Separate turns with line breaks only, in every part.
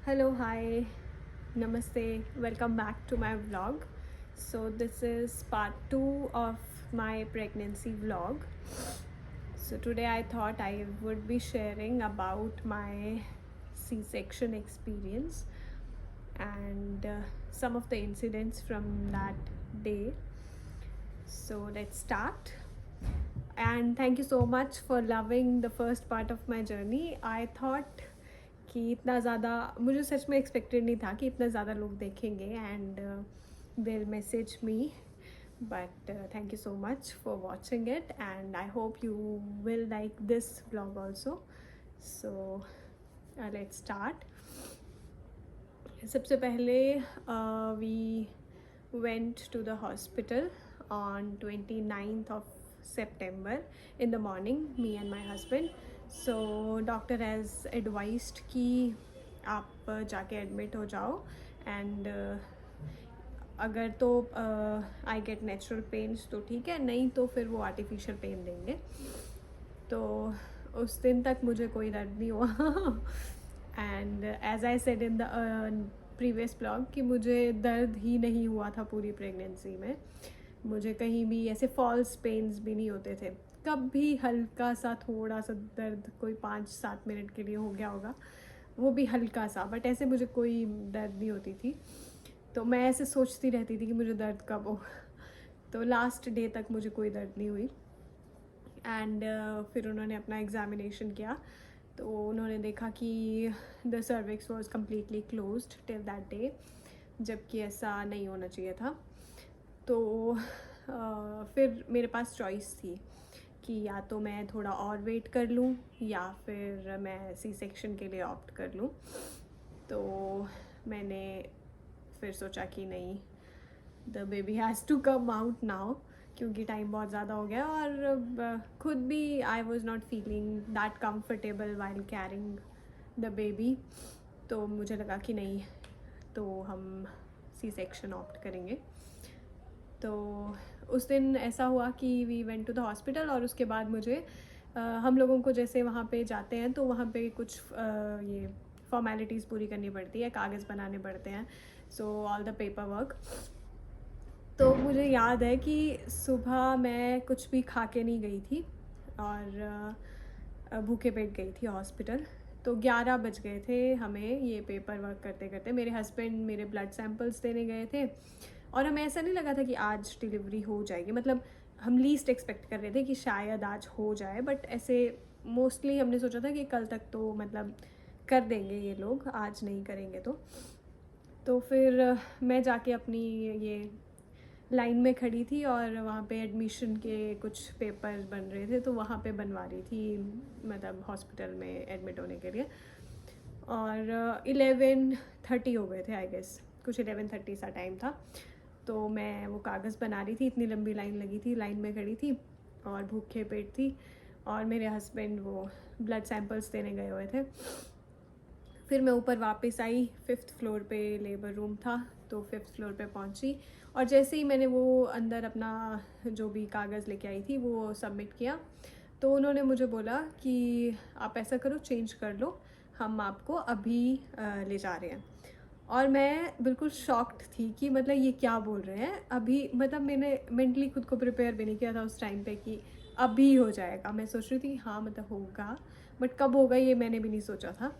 Hello, hi, namaste, welcome back to my vlog. So, this is part 2 of my pregnancy vlog. So, today I thought I would be sharing about my C section experience and some of the incidents from that day. So, let's start. And thank you so much for loving the first part of my journey. I thought कि इतना ज़्यादा मुझे सच में expected नहीं था कि इतना ज़्यादा लोग देखेंगे and they'll message me, but thank you so much for watching it and I hope you will like this vlog also. So let's start. सबसे पहले we went to the hospital on 29th of September in the morning, me and my husband. So doctor has advised कि आप जाके admit हो जाओ and अगर तो I get natural pens तो ठीक है, नहीं तो फिर वो आर्टिफिशियल पेन देंगे. तो उस दिन तक मुझे कोई दर्द नहीं हुआ and as I said in the previous blog कि मुझे दर्द ही नहीं हुआ था पूरी प्रेगनेंसी में. मुझे कहीं भी ऐसे फॉल्स पेन्स भी नहीं होते थे. कभी हल्का सा थोड़ा सा दर्द कोई 5-7 मिनट के लिए हो गया होगा, वो भी हल्का सा, बट ऐसे मुझे कोई दर्द नहीं होती थी. तो मैं ऐसे सोचती रहती थी कि मुझे दर्द कब हो. तो लास्ट डे तक मुझे कोई दर्द नहीं हुई एंड फिर उन्होंने अपना एग्ज़ामिनेशन किया. तो उन्होंने देखा कि the cervix was completely closed till that day, जबकि ऐसा नहीं होना चाहिए था. तो फिर मेरे पास चॉइस थी कि या तो मैं थोड़ा और वेट कर लूँ या फिर मैं सी सेक्शन के लिए ऑप्ट कर लूँ. तो मैंने फिर सोचा कि नहीं, the baby has to come out now, क्योंकि टाइम बहुत ज़्यादा हो गया और खुद भी I was not feeling that comfortable while carrying the baby. तो मुझे लगा कि नहीं, तो हम सी सेक्शन ऑप्ट करेंगे. तो उस दिन ऐसा हुआ कि we went to the hospital और उसके बाद मुझे हम लोगों को जैसे वहाँ पे जाते हैं तो वहाँ पे कुछ ये फॉर्मेलिटीज़ पूरी करनी पड़ती है, कागज़ बनाने पड़ते हैं, so all the paper work. तो मुझे याद है कि सुबह मैं कुछ भी खा के नहीं गई थी और भूखे पेट गई थी हॉस्पिटल. तो 11 बज गए थे हमें ये पेपर वर्क करते करते. मेरे हस्बैंड मेरे ब्लड सैंपल्स देने गए थे और हमें ऐसा नहीं लगा था कि आज डिलीवरी हो जाएगी. मतलब हम लीस्ट एक्सपेक्ट कर रहे थे कि शायद आज हो जाए, बट ऐसे मोस्टली हमने सोचा था कि कल तक तो मतलब कर देंगे ये लोग, आज नहीं करेंगे. तो फिर मैं जाके अपनी ये लाइन में खड़ी थी और वहाँ पे एडमिशन के कुछ पेपर्स बन रहे थे, तो वहाँ पे बनवा रही थी, मतलब हॉस्पिटल में एडमिट होने के लिए. और 11:30 हो गए थे आई गेस, कुछ 11:30 सा टाइम था. तो मैं वो कागज़ बना रही थी, इतनी लंबी लाइन लगी थी, लाइन में खड़ी थी और भूखे पेट थी और मेरे हस्बैंड वो ब्लड सैंपल्स देने गए हुए थे. फिर मैं ऊपर वापस आई, 5th फ्लोर पे लेबर रूम था, तो 5th फ्लोर पे पहुंची और जैसे ही मैंने वो अंदर अपना जो भी कागज़ लेके आई थी वो सबमिट किया, तो उन्होंने मुझे बोला कि आप ऐसा करो, चेंज कर लो, हम आपको अभी ले जा रहे हैं. और मैं बिल्कुल शॉक्ड थी कि मतलब ये क्या बोल रहे हैं अभी. मतलब मैंने मेंटली खुद को प्रिपेयर भी नहीं किया था उस टाइम पे कि अभी हो जाएगा. मैं सोच रही थी हाँ मतलब होगा, बट कब होगा ये मैंने भी नहीं सोचा था.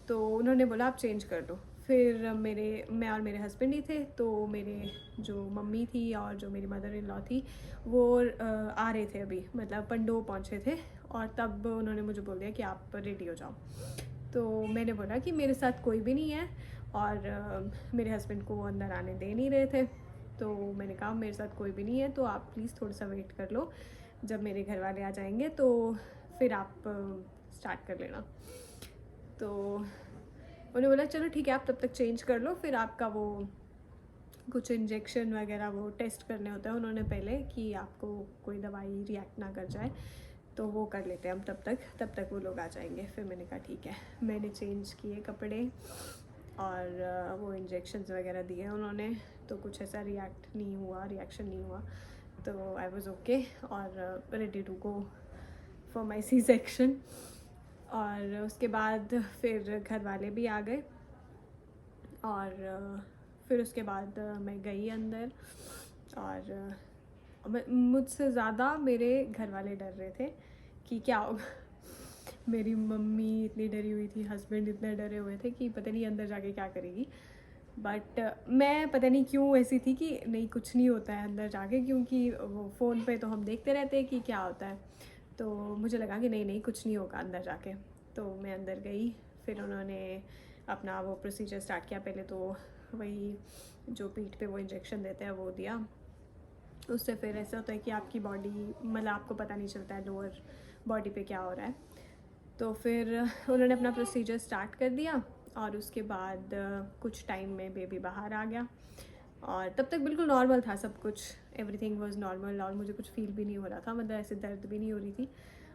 तो उन्होंने बोला आप चेंज कर दो. फिर मैं और मेरे हस्बैंड ही थे, तो मेरे जो मम्मी थी और जो मेरी मदर इन लॉ थी वो आ रहे थे अभी, मतलब पंडो पहुँचे थे. और तब उन्होंने मुझे बोल दिया कि आप रेडी हो जाओ. तो मैंने बोला कि मेरे साथ कोई भी नहीं है और मेरे हस्बैंड को वो अंदर आने दे नहीं रहे थे. तो मैंने कहा मेरे साथ कोई भी नहीं है, तो आप प्लीज़ थोड़ा सा वेट कर लो, जब मेरे घर वाले आ जाएंगे तो फिर आप स्टार्ट कर लेना. तो उन्होंने बोला चलो ठीक है, आप तब तक चेंज कर लो, फिर आपका वो कुछ इंजेक्शन वगैरह वो टेस्ट करने होता है उन्होंने पहले कि आपको कोई दवाई रिएक्ट ना कर जाए, तो वो कर लेते हैं हम तब तक वो लोग आ जाएंगे. फिर मैंने कहा ठीक है. मैंने चेंज किए कपड़े और वो इंजेक्शंस वगैरह दिए उन्होंने, तो कुछ ऐसा रिएक्शन नहीं हुआ. तो आई वॉज़ ओके और ready to go for my C section. और उसके बाद फिर घर वाले भी आ गए और फिर उसके बाद मैं गई अंदर, और मुझसे ज़्यादा मेरे घर वाले डर रहे थे कि क्या होगा। मेरी मम्मी इतनी डरी हुई थी, हस्बैंड इतने डरे हुए थे कि पता नहीं अंदर जाके क्या करेगी। बट मैं पता नहीं क्यों ऐसी थी कि नहीं, कुछ नहीं होता है अंदर जाके, क्योंकि वो फ़ोन पे तो हम देखते रहते हैं कि क्या होता है। तो मुझे लगा कि नहीं नहीं, कुछ नहीं होगा अंदर जाके। तो मैं अंदर गई, फिर उन्होंने अपना वो प्रोसीजर स्टार्ट किया। पहले तो वही जो पीठ पे वो इंजेक्शन देते हैं वो दिया। उससे फिर ऐसा होता है कि आपकी बॉडी, मतलब आपको पता नहीं चलता है लोअर बॉडी पे क्या हो रहा है। तो फिर उन्होंने अपना प्रोसीजर स्टार्ट कर दिया, और उसके बाद कुछ टाइम में बेबी बाहर आ गया, और तब तक बिल्कुल नॉर्मल था सब कुछ, एवरीथिंग वाज नॉर्मल, और मुझे कुछ फील भी नहीं हो रहा था, मतलब ऐसे दर्द भी नहीं हो रही थी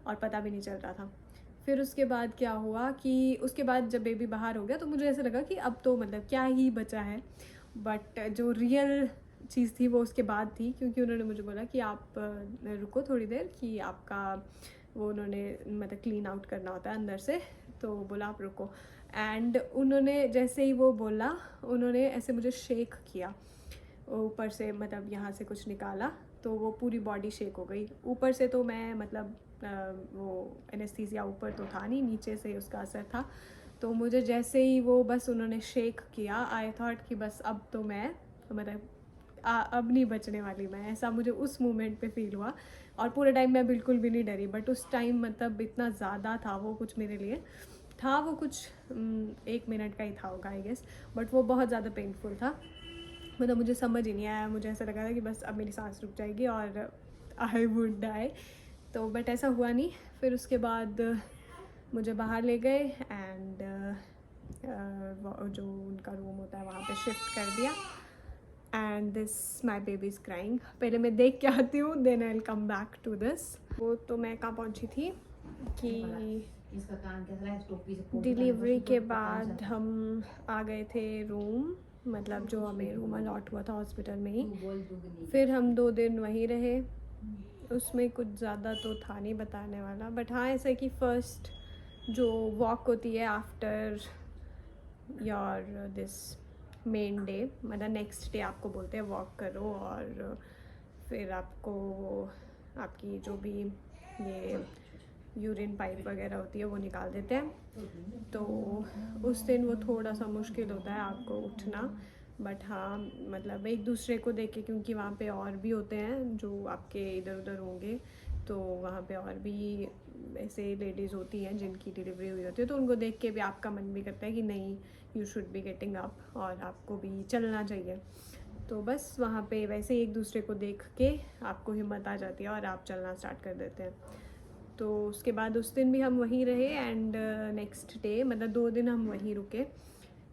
और पता भी नहीं चल रहा था। फिर उसके बाद क्या हुआ कि उसके बाद जब बेबी बाहर हो गया तो मुझे ऐसा लगा कि अब तो मतलब क्या ही बचा है। बट जो रियल चीज़ थी वो उसके बाद थी, क्योंकि उन्होंने मुझे बोला कि आप रुको थोड़ी देर, कि आपका वो उन्होंने मतलब क्लीन आउट करना होता है अंदर से, तो बोला आप रुको। एंड उन्होंने जैसे ही वो बोला, उन्होंने ऐसे मुझे शेक किया ऊपर से, मतलब यहाँ से कुछ निकाला तो वो पूरी बॉडी शेक हो गई। ऊपर से तो मैं मतलब वो एनेस्थीसिया ऊपर तो था नहीं, नीचे से उसका असर था। तो मुझे जैसे ही वो बस उन्होंने शेक किया, आई थॉट कि बस अब तो मैं मतलब अब नहीं बचने वाली मैं, ऐसा मुझे उस मोमेंट पे फील हुआ। और पूरे टाइम मैं बिल्कुल भी नहीं डरी, बट उस टाइम मतलब इतना ज़्यादा था वो कुछ मेरे लिए, था वो कुछ 1 मिनट का ही था होगा आई गेस, बट वो बहुत ज़्यादा पेनफुल था। मतलब मुझे समझ ही नहीं आया, मुझे ऐसा लगा था कि बस अब मेरी सांस रुक जाएगी और आई वुड डाई। तो बट ऐसा हुआ नहीं। फिर उसके बाद मुझे बाहर ले गए, एंड जो उनका रूम होता है वहाँ पे शिफ्ट कर दिया। And this my baby is crying. पहले मैं देख के आती हूँ, then I will come back to this. वो तो मैं कहाँ पहुँची थी कि डिलीवरी के बाद हम आ गए थे रूम, मतलब जो हमें रूम अलॉट हुआ था हॉस्पिटल में ही। फिर हम 2 दिन वहीं रहे। उसमें कुछ ज़्यादा तो था नहीं बताने वाला, बट हाँ ऐसा है कि फ़र्स्ट जो वॉक होती है after your this main day, मतलब नेक्स्ट डे आपको बोलते हैं वॉक करो, और फिर आपको आपकी जो भी ये यूरिन पाइप वगैरह होती है वो निकाल देते हैं। तो उस दिन वो थोड़ा सा मुश्किल होता है आपको उठना, बट हाँ मतलब एक दूसरे को देख के, क्योंकि वहाँ पे और भी होते हैं जो आपके इधर उधर होंगे, तो वहाँ पे और भी ऐसे लेडीज़ होती हैं जिनकी डिलीवरी हुई होती है, तो उनको देख के भी आपका मन भी करता है कि नहीं, you should be getting up, और आपको भी चलना चाहिए। तो बस वहाँ पे वैसे एक दूसरे को देख के आपको हिम्मत आ जाती है और आप चलना स्टार्ट कर देते हैं। तो उसके बाद उस दिन भी हम वहीं रहे, एंड नेक्स्ट डे मतलब 2 दिन हम वहीं रुके,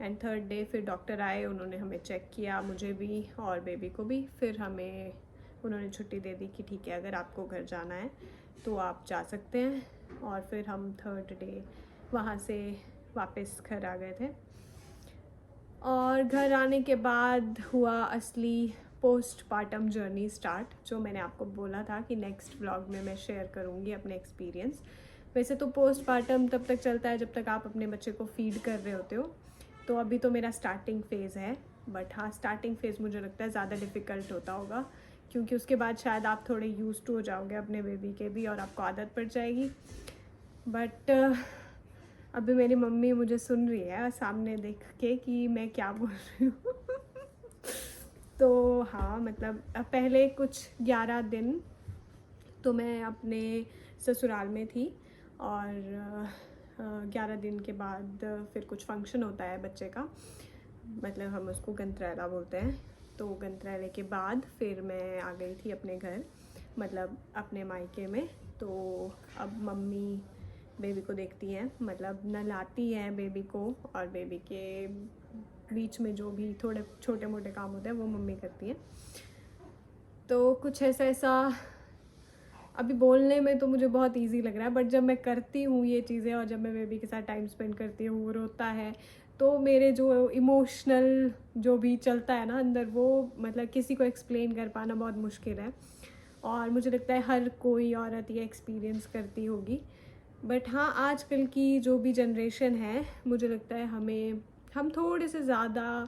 एंड थर्ड डे फिर डॉक्टर आए, उन्होंने हमें चेक किया, मुझे भी और बेबी को भी। फिर हमें उन्होंने छुट्टी दे दी कि ठीक है, अगर आपको घर जाना है तो आप जा सकते हैं। और फिर हम थर्ड डे वहाँ से वापस घर आ गए थे। और घर आने के बाद हुआ असली पोस्टपार्टम जर्नी स्टार्ट, जो मैंने आपको बोला था कि नेक्स्ट व्लॉग में मैं शेयर करूँगी अपने एक्सपीरियंस। वैसे तो पोस्टपार्टम तब तक चलता है जब तक आप अपने बच्चे को फीड कर रहे होते हो, तो अभी तो मेरा स्टार्टिंग फ़ेज़ है। बट हाँ, स्टार्टिंग फ़ेज़ मुझे लगता है ज़्यादा डिफ़िकल्ट होता होगा, क्योंकि उसके बाद शायद आप थोड़े यूज़ टू हो जाओगे अपने बेबी के भी, और आपको आदत पड़ जाएगी। बट अभी मेरी मम्मी मुझे सुन रही है सामने देख के कि मैं क्या बोल रही हूँ। तो हाँ मतलब पहले कुछ 11 दिन तो मैं अपने ससुराल में थी, और 11 दिन के बाद फिर कुछ फंक्शन होता है बच्चे का, मतलब हम उसको गंतरैला बोलते हैं। तो गंतरैले के बाद फिर मैं आ गई थी अपने घर, मतलब अपने मायके में। तो अब मम्मी बेबी को देखती हैं, मतलब नहलाती हैं बेबी को, और बेबी के बीच में जो भी थोड़े छोटे मोटे काम होते हैं वो मम्मी करती हैं। तो कुछ ऐसा अभी बोलने में तो मुझे बहुत इजी लग रहा है, बट जब मैं करती हूँ ये चीज़ें, और जब मैं बेबी के साथ टाइम स्पेंड करती हूँ, वो रोता है, तो मेरे जो इमोशनल जो भी चलता है ना अंदर, वो मतलब किसी को एक्सप्लेन कर पाना बहुत मुश्किल है। और मुझे लगता है हर कोई औरत ये एक्सपीरियंस करती होगी। बट हाँ, आजकल की जो भी जनरेशन है, मुझे लगता है हम थोड़े से ज़्यादा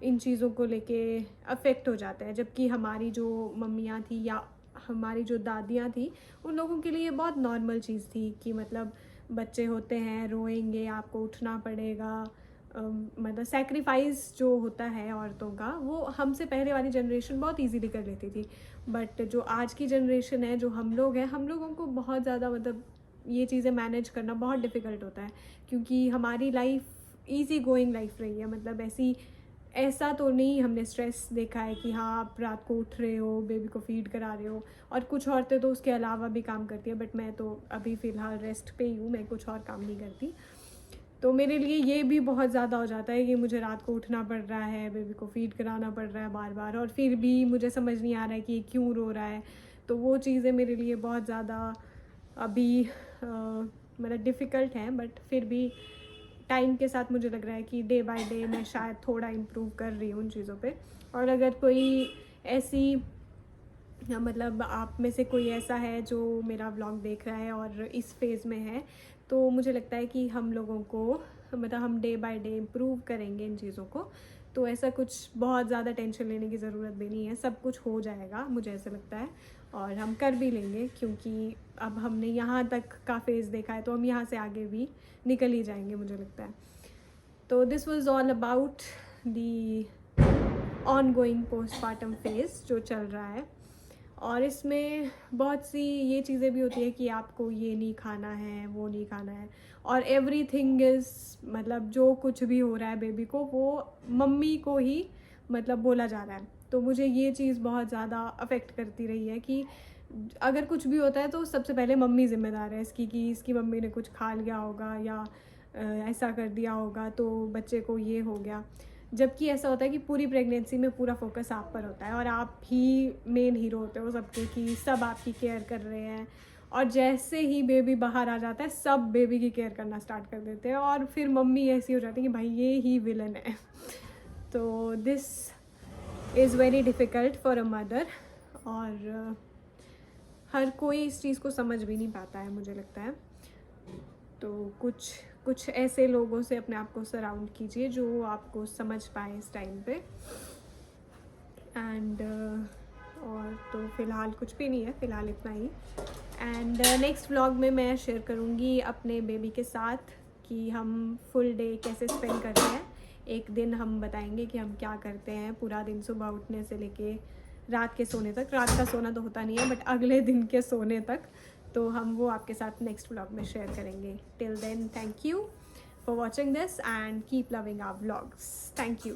इन चीज़ों को लेके अफेक्ट हो जाते हैं, जबकि हमारी जो मम्मियाँ थी या हमारी जो दादियाँ थी, उन लोगों के लिए ये बहुत नॉर्मल चीज़ थी कि मतलब बच्चे होते हैं, रोएंगे, आपको उठना पड़ेगा। मतलब सेक्रीफाइस जो होता है औरतों का, वो हमसे पहले वाली जनरेशन बहुत इजीली कर लेती थी। बट जो आज की जनरेशन है, जो हम लोग हैं, हम लोगों को बहुत ज़्यादा मतलब ये चीज़ें मैनेज करना बहुत डिफ़िकल्ट होता है, क्योंकि हमारी लाइफ ईज़ी गोइंग लाइफ रही है। मतलब ऐसा तो नहीं हमने स्ट्रेस देखा है कि हाँ आप रात को उठ रहे हो, बेबी को फीड करा रहे हो, और कुछ औरतें तो उसके अलावा भी काम करती है, बट मैं तो अभी फ़िलहाल रेस्ट पे ही हूँ, मैं कुछ और काम नहीं करती। तो मेरे लिए ये भी बहुत ज़्यादा हो जाता है कि मुझे रात को उठना पड़ रहा है, बेबी को फीड कराना पड़ रहा है बार बार, और फिर भी मुझे समझ नहीं आ रहा है कि ये क्यों रो रहा है। तो वो चीज़ें मेरे लिए बहुत ज़्यादा अभी मतलब डिफ़िकल्ट हैं, बट फिर भी टाइम के साथ मुझे लग रहा है कि डे बाय डे मैं शायद थोड़ा इम्प्रूव कर रही हूँ उन चीज़ों पे। और अगर कोई ऐसी मतलब आप में से कोई ऐसा है जो मेरा व्लॉग देख रहा है और इस फेज़ में है, तो मुझे लगता है कि हम लोगों को मतलब हम डे बाय डे इम्प्रूव करेंगे इन चीज़ों को। तो ऐसा कुछ बहुत ज़्यादा टेंशन लेने की ज़रूरत भी नहीं है, सब कुछ हो जाएगा, मुझे ऐसा लगता है, और हम कर भी लेंगे, क्योंकि अब हमने यहाँ तक का फेज़ देखा है, तो हम यहाँ से आगे भी निकल ही जाएंगे, मुझे लगता है। तो this was all about the on going postpartum phase जो चल रहा है। और इसमें बहुत सी ये चीज़ें भी होती है कि आपको ये नहीं खाना है, वो नहीं खाना है, और एवरीथिंग इज़ मतलब जो कुछ भी हो रहा है बेबी को, वो मम्मी को ही मतलब बोला जा रहा है। तो मुझे ये चीज़ बहुत ज़्यादा अफेक्ट करती रही है कि अगर कुछ भी होता है तो सबसे पहले मम्मी ज़िम्मेदार है इसकी, कि इसकी मम्मी ने कुछ खा लिया होगा या ऐसा कर दिया होगा तो बच्चे को ये हो गया। जबकि ऐसा होता है कि पूरी प्रेगनेंसी में पूरा फोकस आप पर होता है, और आप ही मेन हीरो होते हो सबके, कि सब आपकी केयर कर रहे हैं, और जैसे ही बेबी बाहर आ जाता है सब बेबी की केयर करना स्टार्ट कर देते हैं, और फिर मम्मी ऐसी हो जाती है कि भाई ये ही विलन है। तो this is very difficult for a mother, और हर कोई इस चीज़ को समझ भी नहीं पाता है, मुझे लगता है। तो कुछ ऐसे लोगों से अपने आप को सराउंड कीजिए जो आपको समझ पाए इस टाइम पे। एंड और तो फ़िलहाल कुछ भी नहीं है, फ़िलहाल इतना ही। एंड नेक्स्ट व्लॉग में मैं शेयर करूँगी अपने बेबी के साथ कि हम फुल डे कैसे स्पेंड करते हैं। एक दिन हम बताएंगे कि हम क्या करते हैं पूरा दिन, सुबह उठने से लेके रात के सोने तक। रात का सोना तो होता नहीं है, बट अगले दिन के सोने तक, तो हम वो आपके साथ नेक्स्ट व्लॉग में शेयर करेंगे। Till then, thank you for watching this and keep loving our vlogs. Thank you.